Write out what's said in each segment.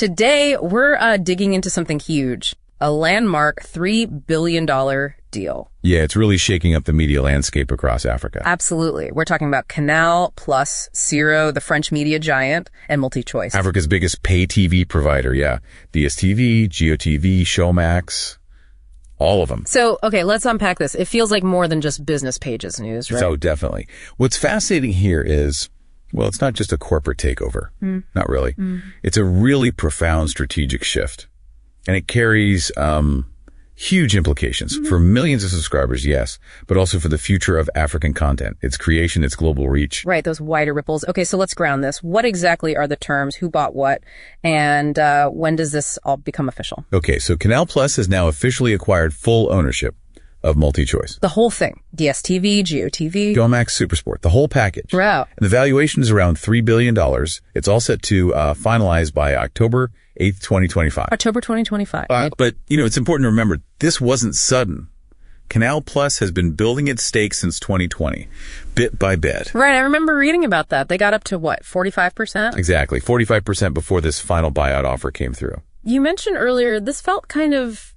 Today, we're digging into something huge, a landmark $3 billion deal. Yeah, it's really shaking up the media landscape across Africa. Absolutely. We're talking about Canal plus Zero, the French media giant, and MultiChoice. Africa's biggest pay TV provider, yeah. DStv, GOtv, Showmax, all of them. So, okay, let's unpack this. It feels like more than just business pages news, right? So definitely. What's fascinating here is, well, it's not just a corporate takeover. Not really. It's a really profound strategic shift. And it carries huge implications for millions of subscribers, yes, but also for the future of African content, its creation, its global reach. Right, those wider ripples. Okay, so let's ground this. What exactly are the terms? Who bought what? And when does this all become official? Okay, so Canal Plus has now officially acquired full ownership of MultiChoice. The whole thing. DStv, GOtv. Showmax, SuperSport, the whole package. Wow. And the valuation is around $3 billion. It's all set to finalize by October 8th, 2025. October 2025. But, it's important to remember, this wasn't sudden. Canal Plus has been building its stake since 2020, bit by bit. Right, I remember reading about that. They got up to what, 45%? Exactly, 45% before this final buyout offer came through. You mentioned earlier, this felt kind of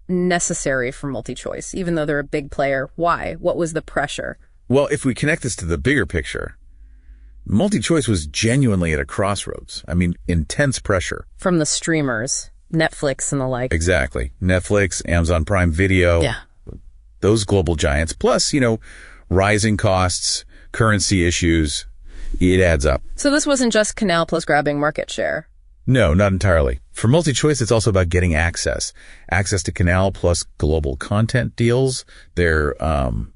necessary for MultiChoice, even though they're a big player. Why? What was the pressure? Well, if we connect this to the bigger picture, MultiChoice was genuinely at a crossroads. I mean, intense pressure. From the streamers, Netflix and the like. Exactly. Netflix, Amazon Prime Video. Yeah. Those global giants. Plus, rising costs, currency issues. It adds up. So this wasn't just Canal Plus grabbing market share. No, not entirely. For MultiChoice, it's also about getting access to Canal Plus global content deals, their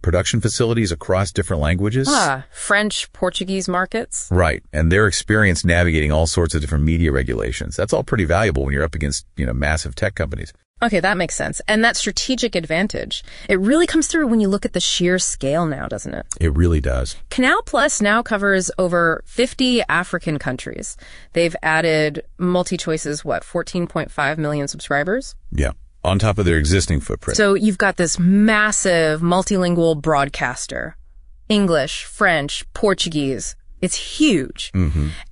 production facilities across different languages. French, Portuguese markets. Right. And their experience navigating all sorts of different media regulations. That's all pretty valuable when you're up against, massive tech companies. Okay, that makes sense. And that strategic advantage, it really comes through when you look at the sheer scale now, doesn't it? It really does. Canal Plus now covers over 50 African countries. They've added MultiChoice's, 14.5 million subscribers? Yeah, on top of their existing footprint. So you've got this massive multilingual broadcaster. English, French, Portuguese. It's huge.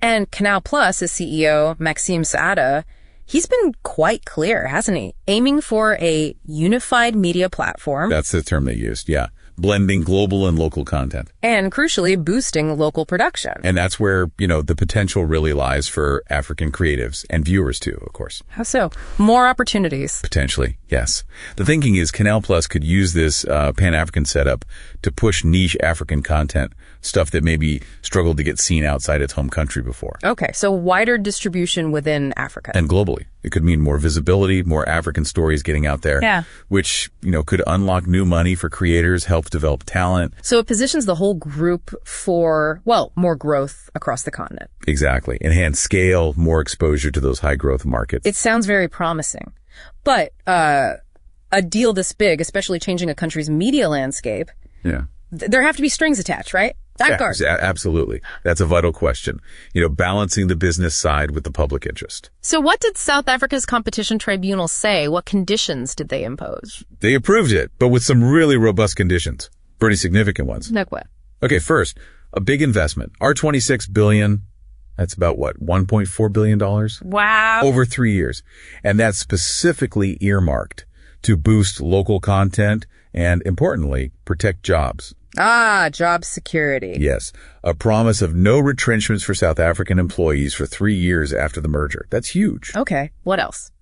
And Canal Plus' CEO, Maxime Saada, he's been quite clear, hasn't he? Aiming for a unified media platform. That's the term they used, yeah. Blending global and local content. And crucially, boosting local production. And that's where, the potential really lies for African creatives and viewers too, of course. How so? More opportunities. Potentially, yes. The thinking is Canal Plus could use this Pan-African setup to push niche African content, stuff that maybe struggled to get seen outside its home country before. Okay, so wider distribution within Africa. And globally. It could mean more visibility, more African stories getting out there. Yeah. Which, could unlock new money for creators, help develop talent. So it positions the whole group for, more growth across the continent. Exactly. Enhanced scale, more exposure to those high growth markets. It sounds very promising. But a deal this big, especially changing a country's media landscape, there have to be strings attached, right? Absolutely. That's a vital question. Balancing the business side with the public interest. So what did South Africa's competition tribunal say? What conditions did they impose? They approved it, but with some really robust conditions. Pretty significant ones. Like what? Okay, first, a big investment. Our $26 billion, that's about $1.4 billion? Wow. Over 3 years. And that's specifically earmarked to boost local content and, importantly, protect jobs. Job security. Yes. A promise of no retrenchments for South African employees for 3 years after the merger. That's huge. Okay. What else?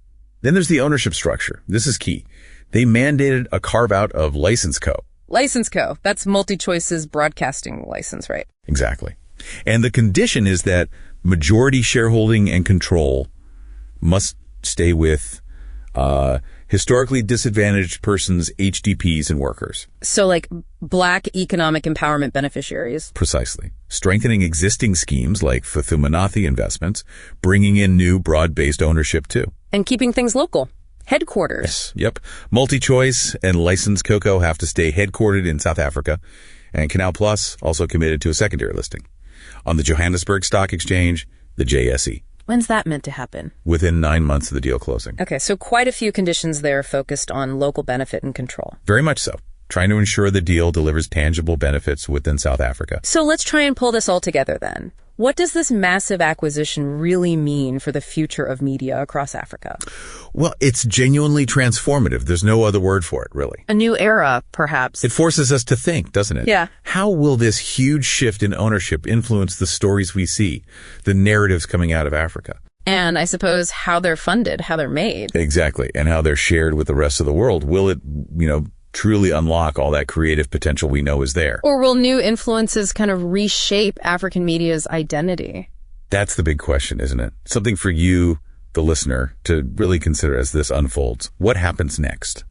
Then there's the ownership structure. This is key. They mandated a carve-out of License Co. License Co. That's MultiChoice's broadcasting license, right? Exactly. And the condition is that majority shareholding and control must stay with historically disadvantaged persons, HDPs, and workers. So like Black economic empowerment beneficiaries. Precisely. Strengthening existing schemes like Futhumanathe investments, bringing in new broad-based ownership too. And keeping things local. Headquarters. Yes. Yep. MultiChoice and License Coco have to stay headquartered in South Africa, and Canal Plus also committed to a secondary listing on the Johannesburg Stock Exchange, the JSE. When's that meant to happen? Within 9 months of the deal closing. Okay, so quite a few conditions there focused on local benefit and control. Very much so. Trying to ensure the deal delivers tangible benefits within South Africa. So let's try and pull this all together then. What does this massive acquisition really mean for the future of media across Africa? Well, it's genuinely transformative. There's no other word for it, really. A new era, perhaps. It forces us to think, doesn't it? Yeah. How will this huge shift in ownership influence the stories we see, the narratives coming out of Africa? And I suppose how they're funded, how they're made. Exactly. And how they're shared with the rest of the world. Will it, truly unlock all that creative potential we know is there? Or will new influences kind of reshape African media's identity? That's the big question, isn't it? Something for you, the listener, to really consider as this unfolds. What happens next?